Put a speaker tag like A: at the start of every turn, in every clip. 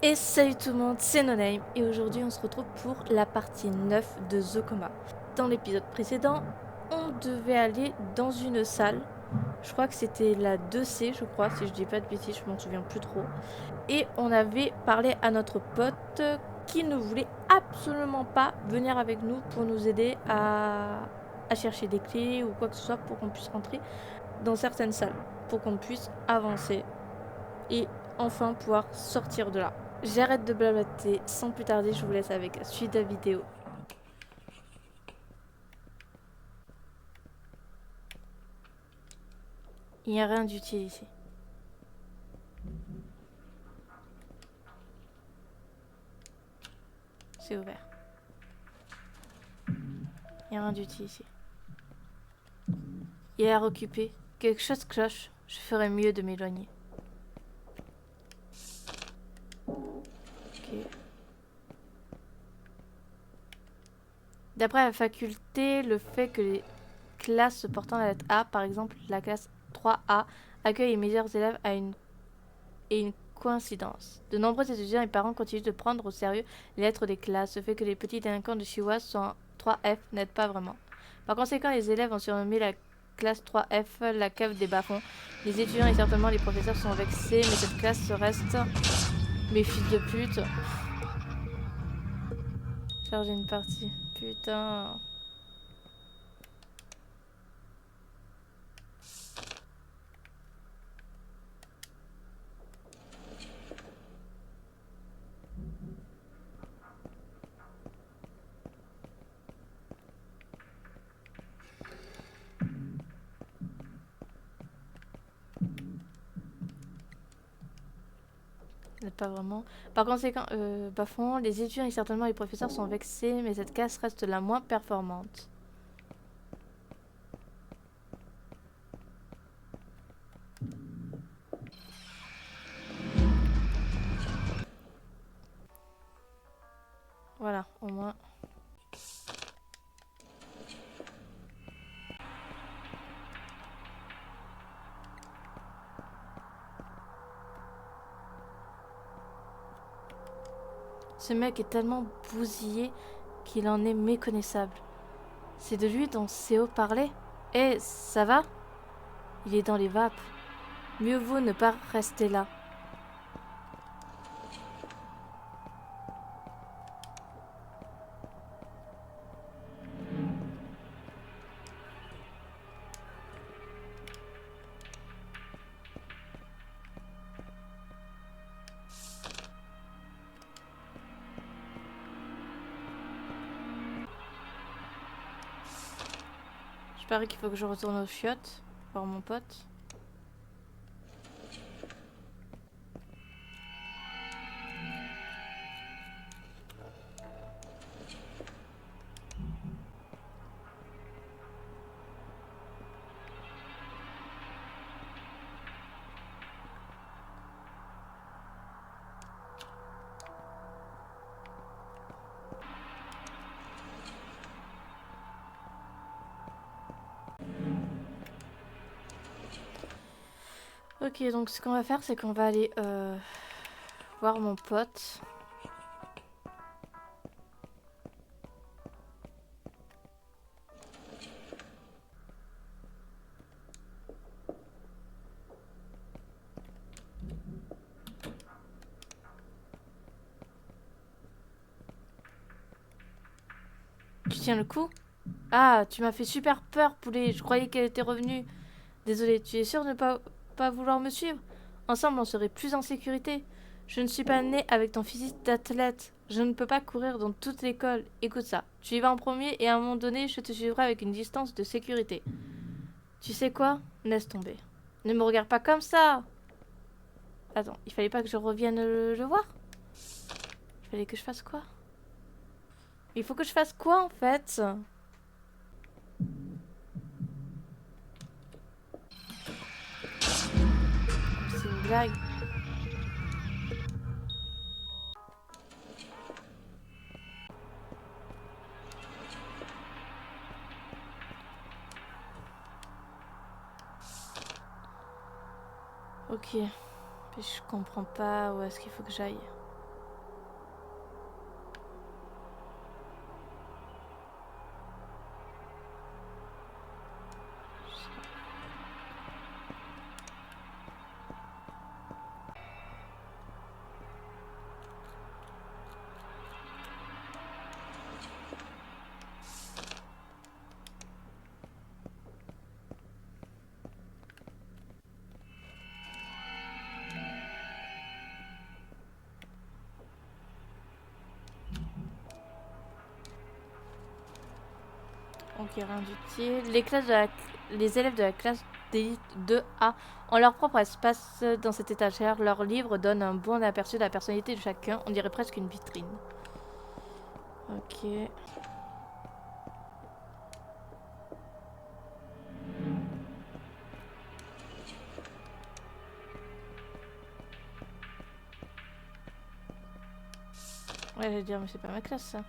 A: Et salut tout le monde, c'est NoName et aujourd'hui on se retrouve pour la partie 9 de The Coma. Dans l'épisode précédent, on devait aller dans une salle, je crois que c'était la 2C je crois, si je dis pas de bêtises, je m'en souviens plus trop. Et on avait parlé à notre pote qui ne voulait absolument pas venir avec nous pour nous aider à chercher des clés ou quoi que ce soit pour qu'on puisse rentrer dans certaines salles, pour qu'on puisse avancer et enfin pouvoir sortir de là. J'arrête de blablater, sans plus tarder, je vous laisse avec la suite de la vidéo. Il n'y a rien d'utile ici. C'est ouvert. Il n'y a rien d'utile ici. Il a l'air occupé. Quelque chose cloche. Je ferais mieux de m'éloigner. Ok. D'après la faculté, le fait que les classes portant la lettre A, par exemple la classe 3A, accueillent les meilleurs élèves et une coïncidence. De nombreux étudiants et parents continuent de prendre au sérieux les lettres des classes. Ce fait que les petits délinquants de Chihuahua sont en 3F n'aide pas vraiment. Par conséquent, les élèves ont surnommé la classe 3F la cave des bas-fonds. Les étudiants et certainement les professeurs sont vexés, mais cette classe reste... Mes fils de pute. Charger une partie. Putain. Pas vraiment. Par conséquent, bas-fond, les étudiants et certainement les professeurs sont vexés, mais cette classe reste la moins performante. Voilà, au moins. Ce mec est tellement bousillé qu'il en est méconnaissable. C'est de lui dont CO parlait. Eh, ça va? Il est dans les vapes. Mieux vaut ne pas rester là. Je parie qu'il faut que je retourne aux chiottes, voir mon pote. Ok, donc ce qu'on va faire, c'est qu'on va aller voir mon pote. Tu tiens le coup? Ah, tu m'as fait super peur, poulet. Je croyais qu'elle était revenue. Désolé, tu es sûr de ne pas vouloir me suivre? Ensemble, on serait plus en sécurité. Je ne suis pas née avec ton physique d'athlète. Je ne peux pas courir dans toute l'école. Écoute ça. Tu y vas en premier et à un moment donné, je te suivrai avec une distance de sécurité. Tu sais quoi? Laisse tomber. Ne me regarde pas comme ça! Attends, il fallait pas que je revienne le voir? Il fallait que je fasse quoi? Il faut que je fasse quoi en fait? C'est une blague. Ok. Je comprends pas où est-ce qu'il faut que j'aille. Ok, rien d'utile. Les élèves de la classe d'élite 2A ont leur propre espace dans cette étagère. Leurs livres donnent un bon aperçu de la personnalité de chacun. On dirait presque une vitrine. Ok. Ouais, j'allais dire, mais c'est pas ma classe, ça.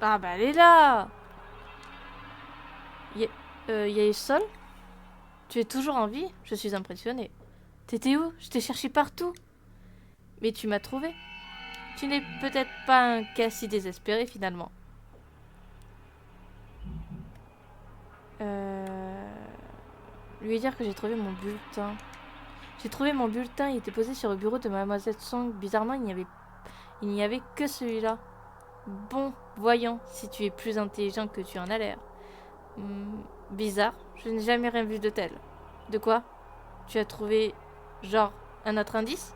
A: Ah bah, elle est là! Sol, tu es toujours en vie? Je suis impressionnée. T'étais où? Je t'ai cherché partout. Mais tu m'as trouvé. Tu n'es peut-être pas un cas si désespéré, finalement. Lui dire que j'ai trouvé mon bulletin. J'ai trouvé mon bulletin, il était posé sur le bureau de Mademoiselle Song. Bizarrement, il n'y avait que celui-là. Bon, voyons, si tu es plus intelligent que tu en as l'air. Bizarre, je n'ai jamais rien vu de tel. De quoi? Tu as trouvé, genre, un autre indice?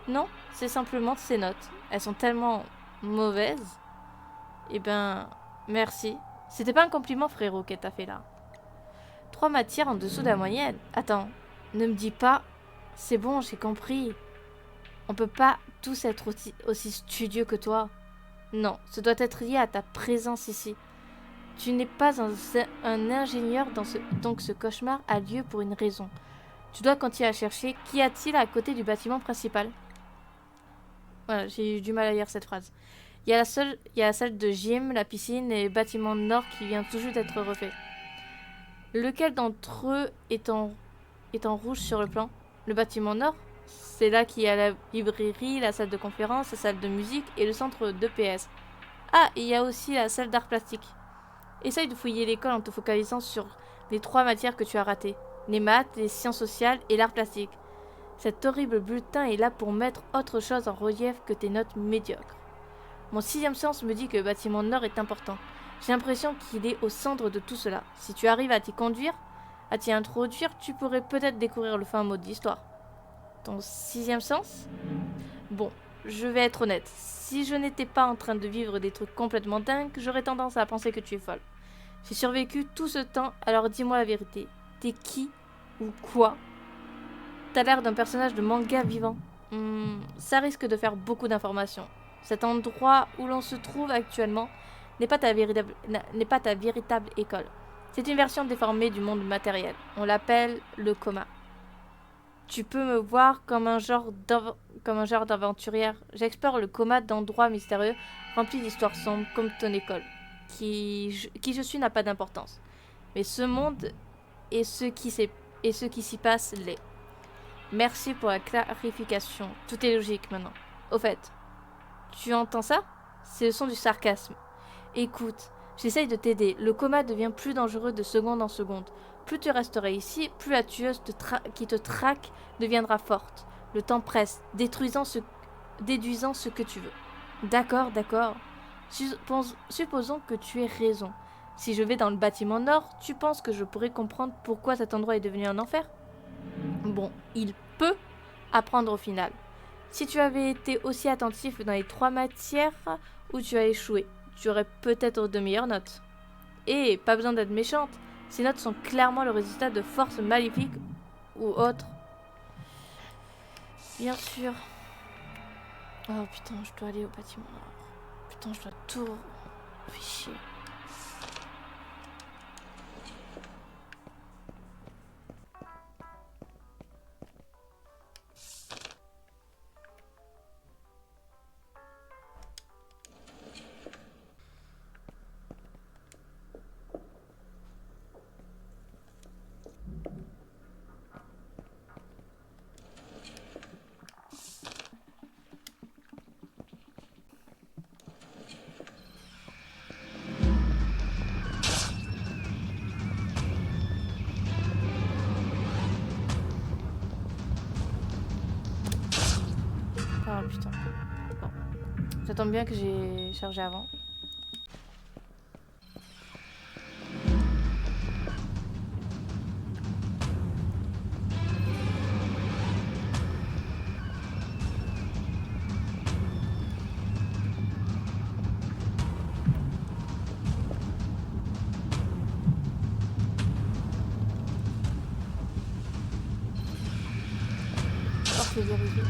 A: Non, c'est simplement ces notes. Elles sont tellement mauvaises. Eh ben, merci. C'était pas un compliment, frérot, qu'elle t'a fait là. 3 matières en dessous de la moyenne. Attends, ne me dis pas. C'est bon, j'ai compris. On peut pas tous être aussi studieux que toi. Non, ce doit être lié à ta présence ici. Tu n'es pas un ingénieur donc ce cauchemar a lieu pour une raison. Tu dois continuer à chercher. Qu'y a-t-il à côté du bâtiment principal? Voilà, j'ai eu du mal à lire cette phrase. Il y a la salle de gym, la piscine et le bâtiment nord qui vient tout juste d'être refait. Lequel d'entre eux est en rouge sur le plan? Le bâtiment nord? C'est là qu'il y a la librairie, la salle de conférence, la salle de musique et le centre d'EPS. Ah, et il y a aussi la salle d'art plastique. Essaye de fouiller l'école en te focalisant sur les 3 matières que tu as ratées. Les maths, les sciences sociales et l'art plastique. Cet horrible bulletin est là pour mettre autre chose en relief que tes notes médiocres. Mon 6e sens me dit que le bâtiment nord est important. J'ai l'impression qu'il est au centre de tout cela. Si tu arrives à t'y introduire, tu pourrais peut-être découvrir le fin mot de l'histoire. Ton 6e sens? Bon, je vais être honnête. Si je n'étais pas en train de vivre des trucs complètement dingues, j'aurais tendance à penser que tu es folle. J'ai survécu tout ce temps, alors dis-moi la vérité. T'es qui ou quoi? T'as l'air d'un personnage de manga vivant. Ça risque de faire beaucoup d'informations. Cet endroit où l'on se trouve actuellement n'est pas ta véritable école. C'est une version déformée du monde matériel. On l'appelle le coma. Tu peux me voir comme un genre d'aventurière. J'explore le coma d'endroits mystérieux remplis d'histoires sombres comme ton école. Qui je suis n'a pas d'importance. Mais ce monde et ce qui s'y passe l'est. Merci pour la clarification. Tout est logique maintenant. Au fait, tu entends ça? C'est le son du sarcasme. Écoute, j'essaye de t'aider. Le coma devient plus dangereux de seconde en seconde. Plus tu resteras ici, plus la tueuse qui te traque deviendra forte. Le temps presse, déduisant ce que tu veux. D'accord. Supposons que tu aies raison. Si je vais dans le bâtiment nord, tu penses que je pourrais comprendre pourquoi cet endroit est devenu un enfer? Bon, il peut apprendre au final. Si tu avais été aussi attentif dans les 3 matières où tu as échoué, tu aurais peut-être de meilleures notes. Et pas besoin d'être méchante, ces notes sont clairement le résultat de forces maléfiques ou autres. Bien sûr. Oh putain, je dois aller au bâtiment. Putain, je dois tout ficher. Oh putain. Bon. Ça tombe bien que j'ai chargé avant. y arriver.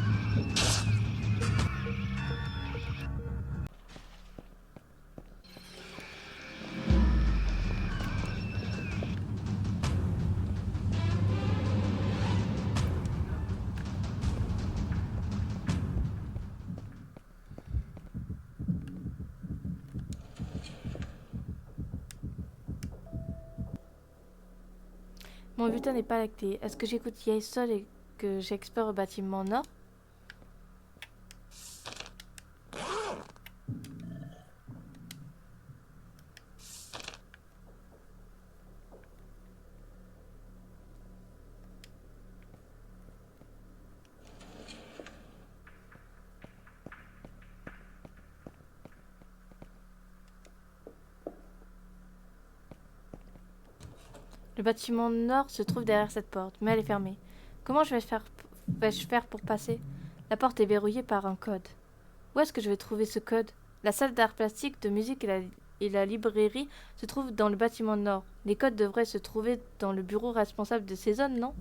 A: Mon butin n'est pas la clé. Est-ce que j'écoute Yaisol et que j'explore le bâtiment nord? Le bâtiment nord se trouve derrière cette porte, mais elle est fermée. Comment vais-je faire pour passer? La porte est verrouillée par un code. Où est-ce que je vais trouver ce code? La salle d'art plastique, de musique et la librairie se trouvent dans le bâtiment nord. Les codes devraient se trouver dans le bureau responsable de ces zones, non?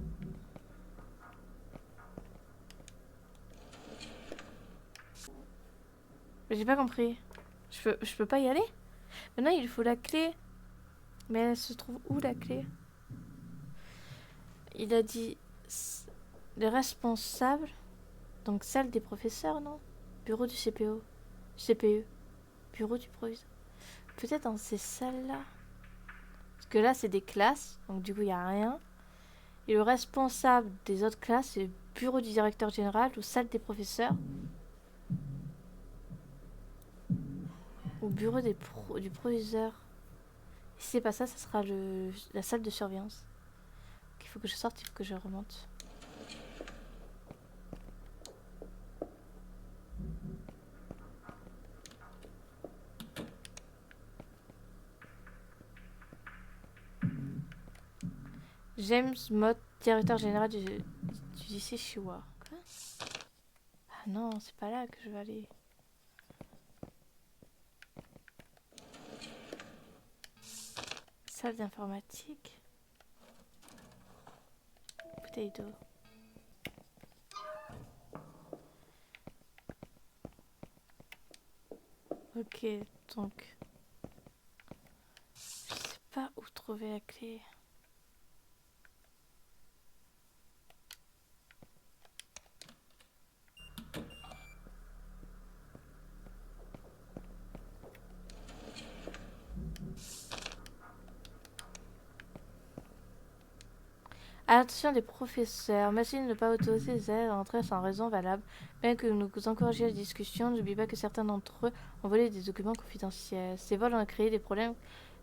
A: J'ai pas compris. Je peux pas y aller? Maintenant, il faut la clé. Mais elle se trouve où, la clé? Il a dit les responsables. Donc salle des professeurs, non? Bureau du CPO. CPE. Bureau du proviseur. Peut-être dans ces salles-là. Parce que là, c'est des classes. Donc du coup, il n'y a rien. Et le responsable des autres classes, c'est bureau du directeur général ou salle des professeurs. Ou bureau du proviseur. Si c'est pas ça, ça sera la salle de surveillance. Il faut que je sorte, il faut que je remonte. James Mott, directeur général du lycée Chihuahua. Quoi? Ah non, c'est pas là que je vais aller. Salle d'informatique. Bouteille d'eau. Ok, donc... Je sais pas où trouver la clé. À l'attention des professeurs, merci de ne pas autoriser les élèves à entrer sans raison valable. Bien que nous encouragions la discussion, n'oubliez pas que certains d'entre eux ont volé des documents confidentiels. Ces vols ont créé des problèmes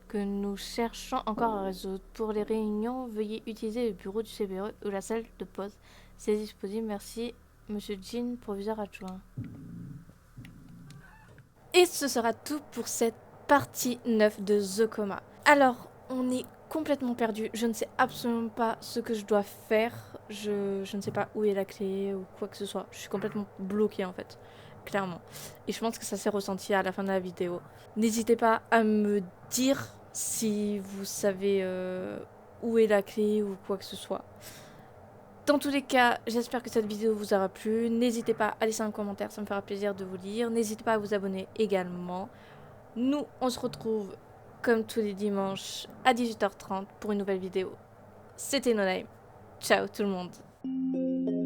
A: que nous cherchons encore à résoudre. Pour les réunions, veuillez utiliser le bureau du CBE ou la salle de pause. C'est disponible. Merci, Monsieur Jean, proviseur adjoint. Et ce sera tout pour cette partie 9 de The Coma. Alors, on est complètement perdu. Je ne sais absolument pas ce que je dois faire. Je ne sais pas où est la clé ou quoi que ce soit. Je suis complètement bloquée en fait. Clairement. Et je pense que ça s'est ressenti à la fin de la vidéo. N'hésitez pas à me dire si vous savez où est la clé ou quoi que ce soit. Dans tous les cas, j'espère que cette vidéo vous aura plu. N'hésitez pas à laisser un commentaire, ça me fera plaisir de vous lire. N'hésitez pas à vous abonner également. Nous, on se retrouve comme tous les dimanches à 18h30 pour une nouvelle vidéo. C'était No Name. Ciao tout le monde.